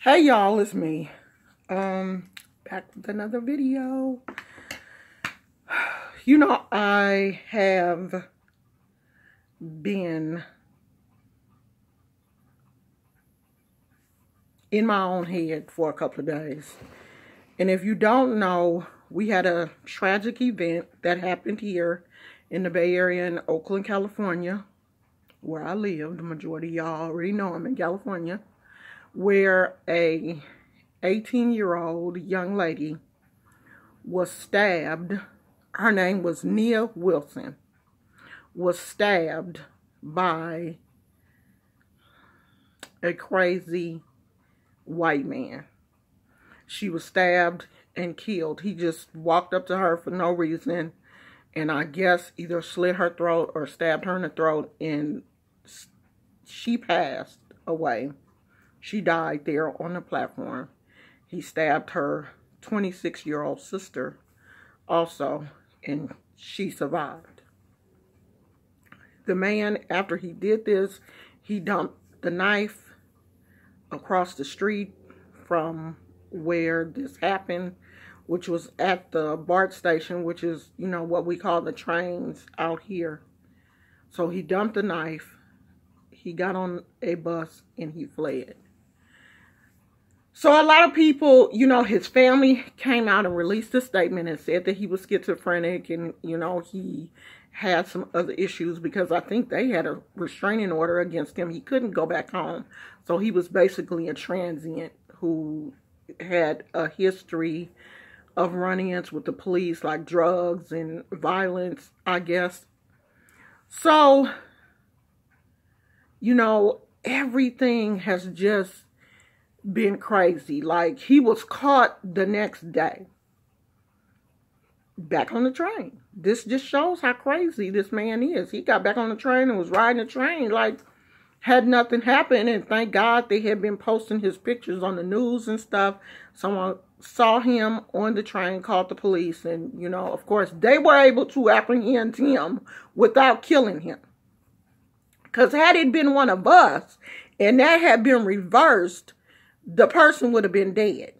Hey y'all, it's me. Back with another video. You know, I have been in my own head for a couple of days. And if you don't know, we had a tragic event that happened here in the Bay Area in Oakland, California, where I live. The majority of y'all already know I'm in California, where a 18-year-old young lady was stabbed. Her name was Nia Wilson. Was stabbed by a crazy white man. She was stabbed and killed. He just walked up to her for no reason, and I guess either slit her throat or stabbed her in the throat, and she passed away. She died there on the platform. He stabbed her 26-year-old sister also, and she survived. The man, after he did this, he dumped the knife across the street from where this happened, which was at the BART station, which is, you know, what we call the trains out here. So he dumped the knife, he got on a bus, and he fled. So a lot of people, you know, his family came out and released a statement and said that he was schizophrenic and, you know, he had some other issues because I think they had a restraining order against him. He couldn't go back home. So he was basically a transient who had a history of run-ins with the police, like drugs and violence, I guess. So, you know, everything has just been crazy. Like, he was caught the next day back on the train. This just shows how crazy this man is. He got back on the train and was riding the train like had nothing happened, and thank God they had been posting his pictures on the news and stuff. Someone saw him on the train, called the police, and, you know, of course, they were able to apprehend him without killing him. Because had it been one of us and that had been reversed, the person would have been dead.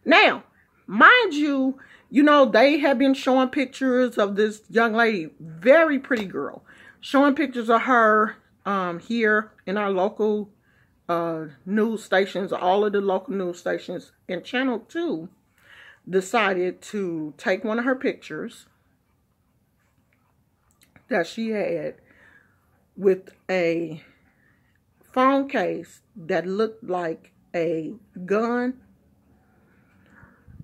Now, mind you, you know, they have been showing pictures of this young lady, very pretty girl, showing pictures of her here in our local news stations, all of the local news stations. And Channel 2 decided to take one of her pictures that she had with a phone case that looked like a gun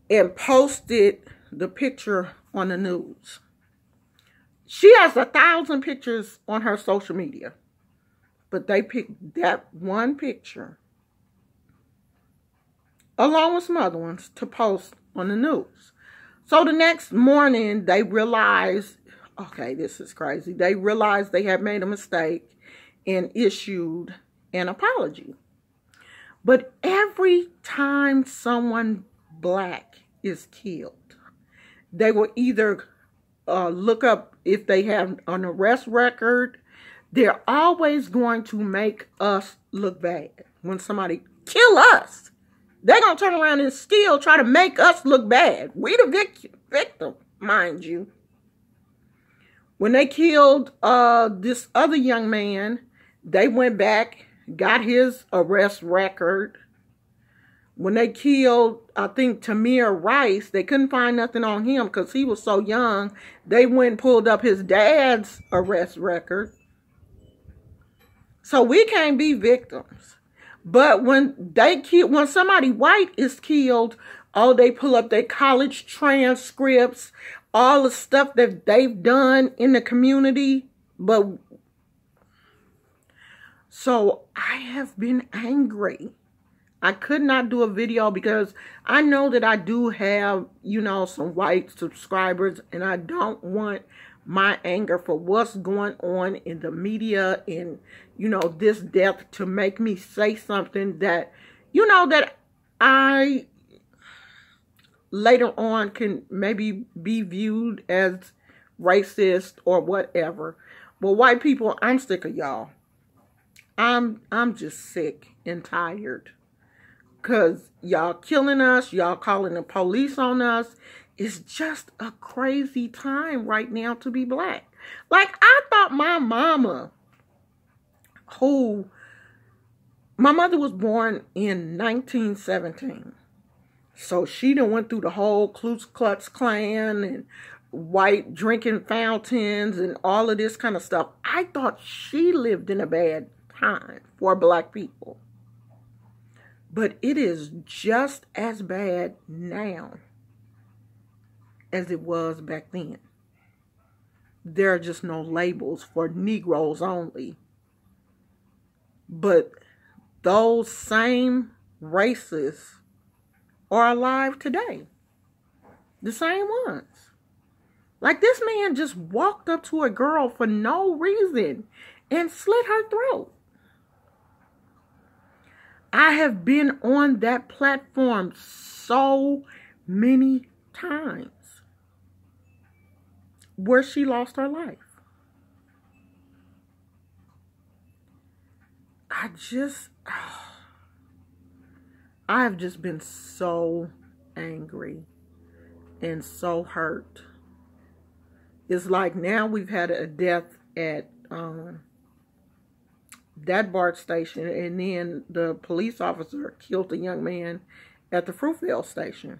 and posted the picture on the news. She has 1,000 pictures on her social media, but they picked that one picture along with some other ones to post on the news. So the next morning they realized, okay, this is crazy. They realized they had made a mistake and issued an apology. But every time someone black is killed, they will either look up if they have an arrest record. They're always going to make us look bad. When somebody kill us, they're going to turn around and still try to make us look bad. We the victim, mind you. When they killed this other young man, they went back, got his arrest record. When they killed, I think, Tamir Rice, they couldn't find nothing on him because he was so young. They went and pulled up his dad's arrest record. So we can't be victims. But when somebody white is killed, oh, they pull up their college transcripts, all the stuff that they've done in the community. But so I have been angry. I could not do a video because I know that I do have, you know, some white subscribers, and I don't want my anger for what's going on in the media and, you know, this death to make me say something that, you know, that I later on can maybe be viewed as racist or whatever. But white people, I'm sick of y'all. I'm just sick and tired because y'all killing us, y'all calling the police on us. It's just a crazy time right now to be black. Like, I thought my mama, my mother was born in 1917. So she done went through the whole Ku Klux Klan and white drinking fountains and all of this kind of stuff. I thought she lived in a bad time for black people. But it is just as bad now as it was back then. There are just no labels for Negroes only. But those same races are alive today. The same ones. Like, this man just walked up to a girl for no reason and slit her throat. I have been on that platform so many times where she lost her life. I have just been so angry and so hurt. It's like now we've had a death at that BART station, and then the police officer killed a young man at the Fruitvale station.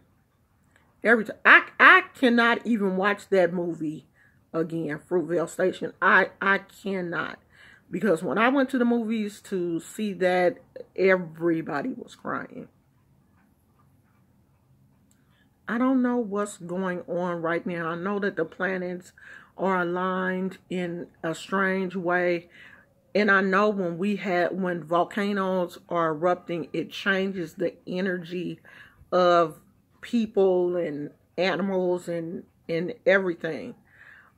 Every time I cannot even watch that movie again, Fruitvale Station. I cannot, because when I went to the movies to see that, everybody was crying. I don't know what's going on right now. I know that the planets are aligned in a strange way. And I know when volcanoes are erupting, it changes the energy of people and animals and everything.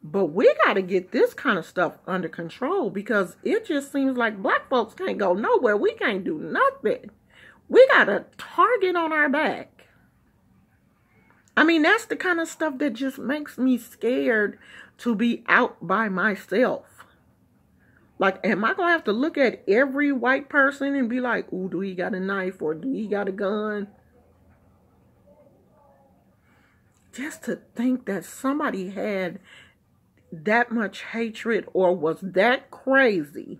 But we got to get this kind of stuff under control, because it just seems like black folks can't go nowhere. We can't do nothing. We got a target on our back. I mean, that's the kind of stuff that just makes me scared to be out by myself. Like, am I going to have to look at every white person and be like, ooh, do he got a knife or do he got a gun? Just to think that somebody had that much hatred or was that crazy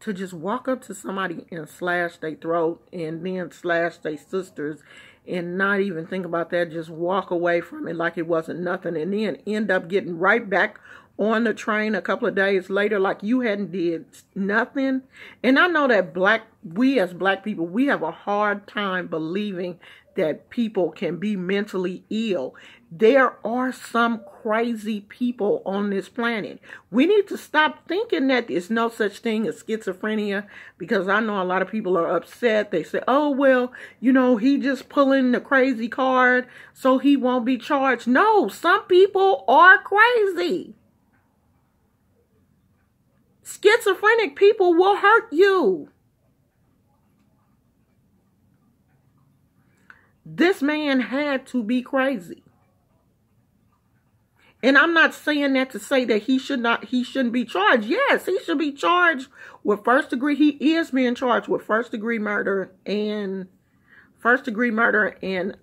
to just walk up to somebody and slash their throat and then slash their sisters and not even think about that, just walk away from it like it wasn't nothing, and then end up getting right back on the train a couple of days later like you hadn't did nothing. And I know that we as black people, we have a hard time believing that people can be mentally ill. There are some crazy people on this planet. We need to stop thinking that there's no such thing as schizophrenia, because I know a lot of people are upset. They say, oh, well, you know, he just pulling the crazy card so he won't be charged. No, some people are crazy. Schizophrenic people will hurt you. This man had to be crazy. And I'm not saying that to say that he shouldn't be charged. Yes, he should be charged with first degree. He is being charged with first degree murder and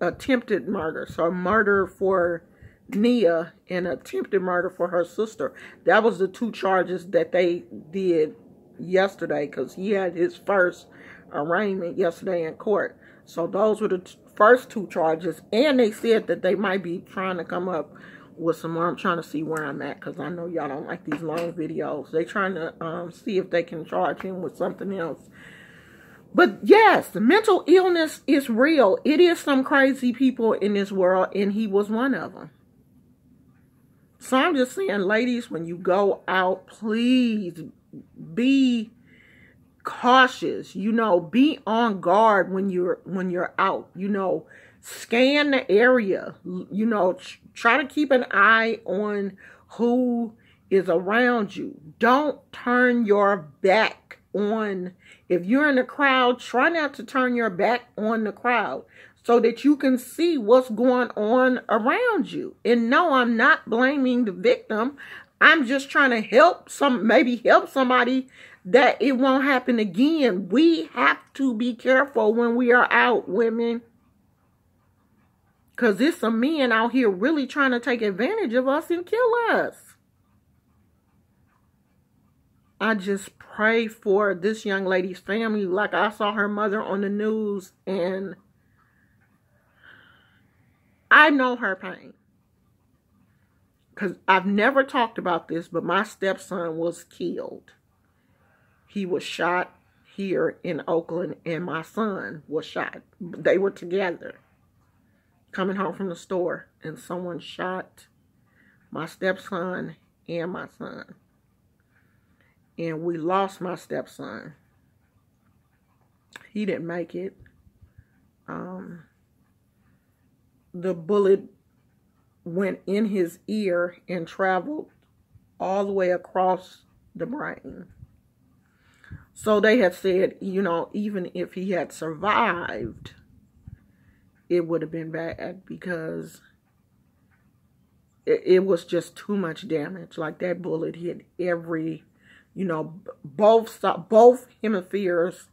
attempted murder. So murder for Nia and attempted murder for her sister. That was the two charges that they did yesterday, because he had his first arraignment yesterday in court. So those were the first two charges, and they said that they might be trying to come up with some more. I'm trying to see where I'm at, because I know y'all don't like these long videos. They're trying to see if they can charge him with something else. But yes, mental illness is real. It is some crazy people in this world, and he was one of them. So I'm just saying, ladies, when you go out, please be cautious. You know, be on guard when you're out. You know, scan the area. You know, try to keep an eye on who is around you. Don't turn your back on. If you're in a crowd, try not to turn your back on the crowd, so that you can see what's going on around you. And no, I'm not blaming the victim. I'm just trying to help somebody that it won't happen again. We have to be careful when we are out, women. Because there's some men out here really trying to take advantage of us and kill us. I just pray for this young lady's family. Like, I saw her mother on the news, and I know her pain. Because I've never talked about this, but my stepson was killed. He was shot here in Oakland, and my son was shot. They were together, coming home from the store, and someone shot my stepson and my son. And we lost my stepson. He didn't make it. The bullet went in his ear and traveled all the way across the brain. So they had said, you know, even if he had survived, it would have been bad, because it was just too much damage. Like, that bullet hit every, you know, both hemispheres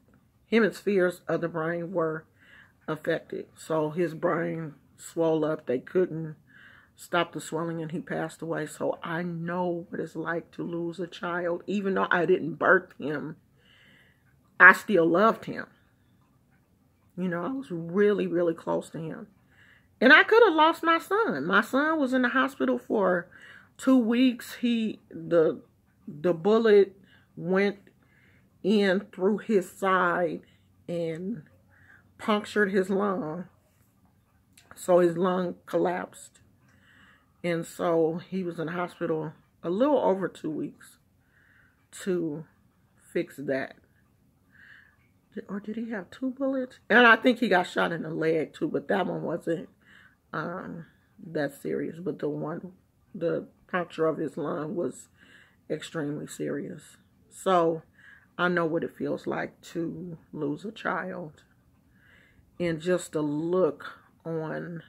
of the brain were affected. So his brain swelled up. They couldn't stop the swelling, and he passed away. So I know what it's like to lose a child. Even though I didn't birth him, I still loved him. You know, I was really, really close to him. And I could have lost my son. My son was in the hospital for 2 weeks. The bullet went in through his side and punctured his lung. So his lung collapsed. And so he was in the hospital a little over 2 weeks to fix that. Or did he have 2 bullets? And I think he got shot in the leg too, but that one wasn't that serious. But the puncture of his lung was extremely serious. So I know what it feels like to lose a child. And just the look on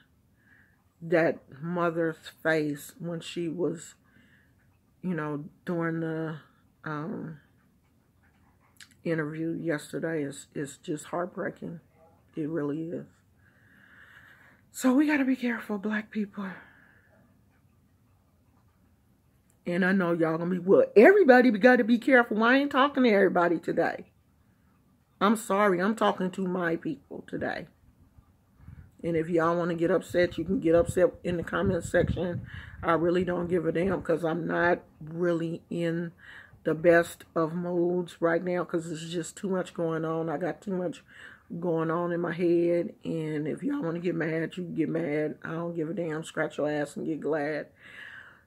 that mother's face when she was, you know, during the interview yesterday is just heartbreaking. It really is. So we got to be careful, black people. And I know y'all gonna be, well, everybody got to be careful. Well, I ain't talking to everybody today. I'm sorry, I'm talking to my people today. And if y'all want to get upset, you can get upset in the comment section. I really don't give a damn, because I'm not really in the best of moods right now, because there's just too much going on. I got too much going on in my head. And if y'all want to get mad, you can get mad. I don't give a damn. Scratch your ass and get glad.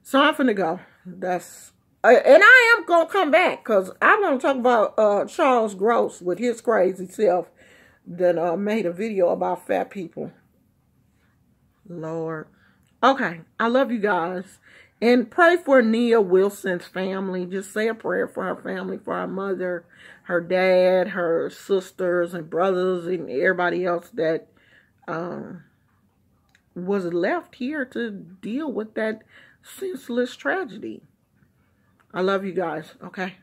So I'm finna go. That's and I am gonna come back, because I want to talk about Charles Gross with his crazy self that made a video about fat people. Lord. Okay, I love you guys. And pray for Nia Wilson's family. Just say a prayer for her family, for her mother, her dad, her sisters and brothers, and everybody else that was left here to deal with that senseless tragedy. I love you guys. Okay.